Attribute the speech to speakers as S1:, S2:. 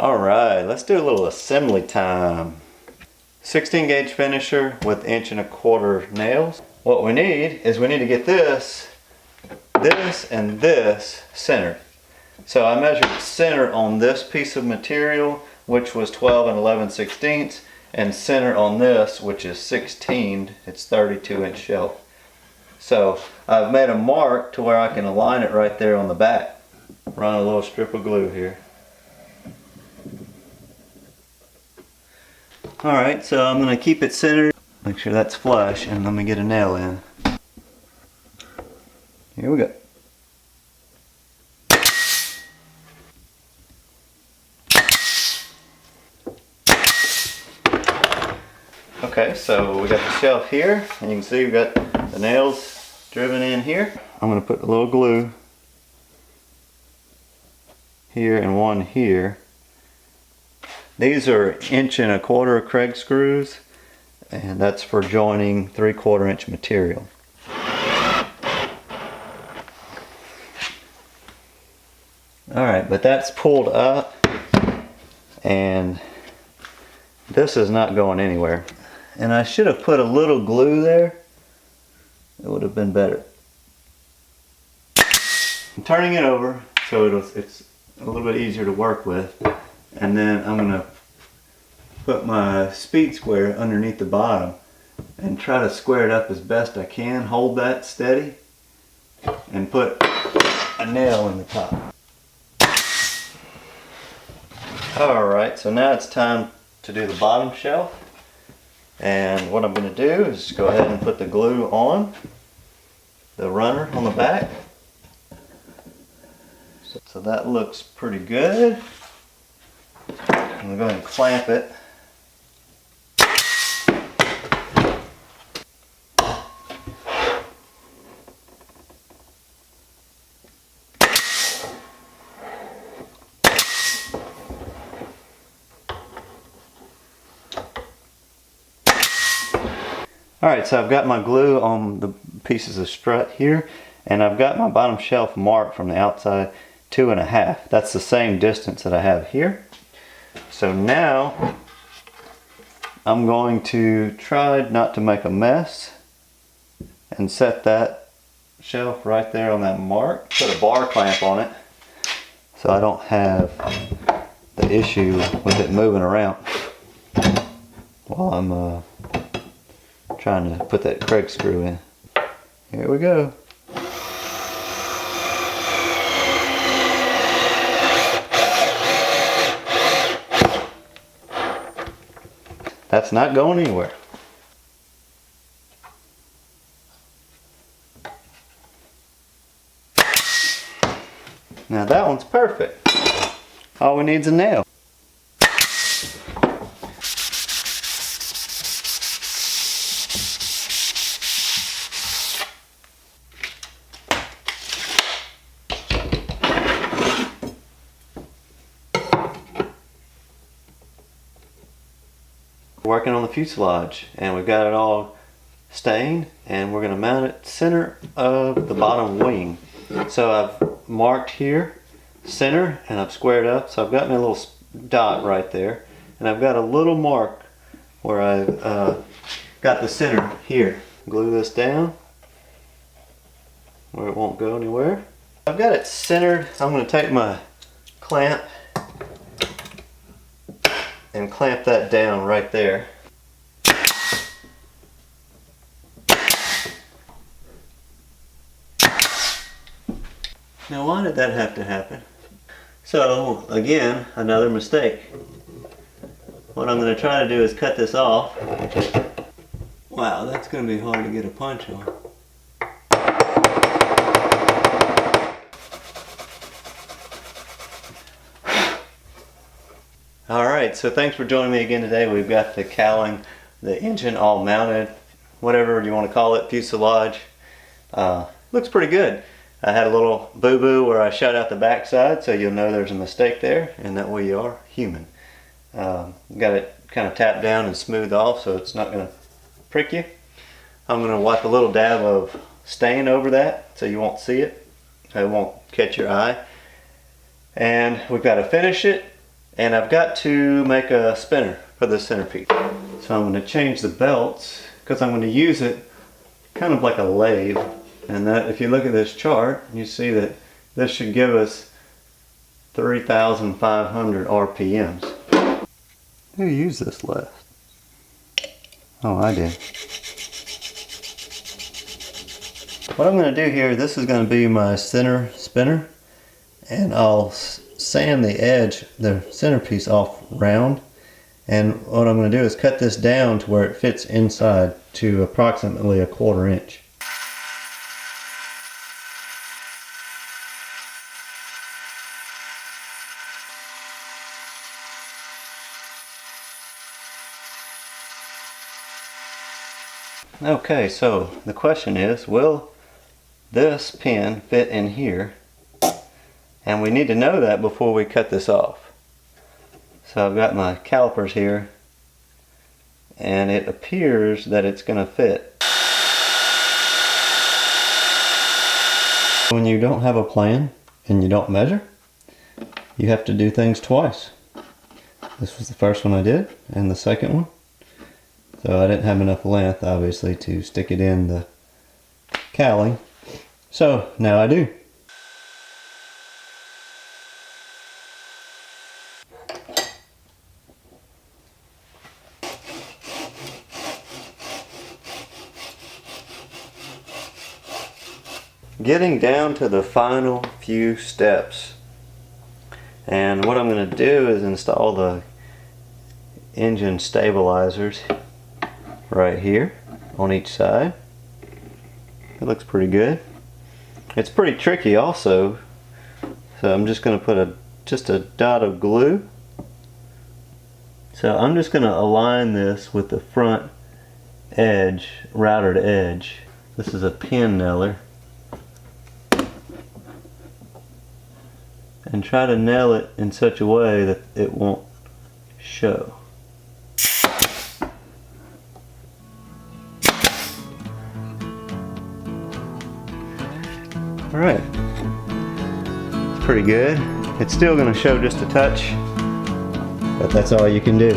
S1: Alright, let's do a little assembly time. 16 gauge finisher with 1¼ inch nails. What we need is we need to get this, and this centered. So I measured center on this piece of material, which was 12 11/16, and center on this, which is 16, it's 32-inch shelf. So I've made a mark to where I can align it right there on the back. Run a little strip of glue here. Alright, so I'm going to keep it centered, make sure that's flush, and let me get a nail in. Here we go. Okay, so we got the shelf here, and you can see we've got the nails driven in here. I'm going to put a little glue here and one here. These are 1¼ inch Kreg screws, and that's for joining 3/4 inch material. Alright, but that's pulled up, and this is not going anywhere. And I should have put a little glue there. It would have been better. I'm turning it over so it's a little bit easier to work with. And then I'm going to put my speed square underneath the bottom and try to square it up as best I can. Hold that steady and put a nail in the top. Alright, so now it's time to do the bottom shelf. And what I'm going to do is go ahead and put the glue on the runner on the back. So that looks pretty good. I'm going to go ahead and clamp it. Alright, so I've got my glue on the pieces of strut here, and I've got my bottom shelf marked from the outside 2.5. That's the same distance that I have here. So now I'm going to try not to make a mess and set that shelf right there on that mark. Put a bar clamp on it so I don't have the issue with it moving around while I'm trying to put that Kreg screw in. Here we go. That's not going anywhere. Now that one's perfect. All we need is a nail. Working on the fuselage, and we've got it all stained, and we're going to mount it center of the bottom wing. So I've marked here center, and I've squared up, so I've got my little dot right there, and I've got a little mark where I've got the center here. Glue this down where it won't go anywhere. I've got it centered. I'm going to take my clamp and clamp that down right there. Now why did that have to happen? So again, another mistake. What I'm going to try to do is cut this off. Wow, that's going to be hard to get a punch on. Alright, so thanks for joining me again today. We've got the cowling, the engine all mounted, whatever you want to call it, fuselage. Looks pretty good. I had a little boo-boo where I shut out the backside, so you'll know there's a mistake there, and that we are human. Got it kind of tapped down and smoothed off so it's not going to prick you. I'm going to wipe a little dab of stain over that so you won't see it. It won't catch your eye. And we've got to finish it And I've got to make a spinner for the centerpiece. So I'm going to change the belts because I'm going to use it kind of like a lathe. And that, if you look at this chart, you see that this should give us 3,500 RPMs. Who used this lathe? Oh, I did. What I'm going to do here, this is going to be my center spinner, and I'll sand the edge, the centerpiece off round, and what I'm going to do is cut this down to where it fits inside to approximately 1/4 inch. Okay, so the question is, will this pin fit in here? And we need to know that before we cut this off. So I've got my calipers here, and it appears that it's going to fit. When you don't have a plan and you don't measure, you have to do things twice. This was the first one I did, and the second one. So I didn't have enough length, obviously, to stick it in the cowling. So now I do. Getting down to the final few steps. And what I'm going to do is install the engine stabilizers right here on each side. It looks pretty good. It's pretty tricky also, so I'm just going to put just a dot of glue. So I'm just going to align this with the front edge, routed edge. This is a pin nailer, and try to nail it in such a way that it won't show. Alright, it's pretty good. It's still going to show just a touch, but that's all you can do.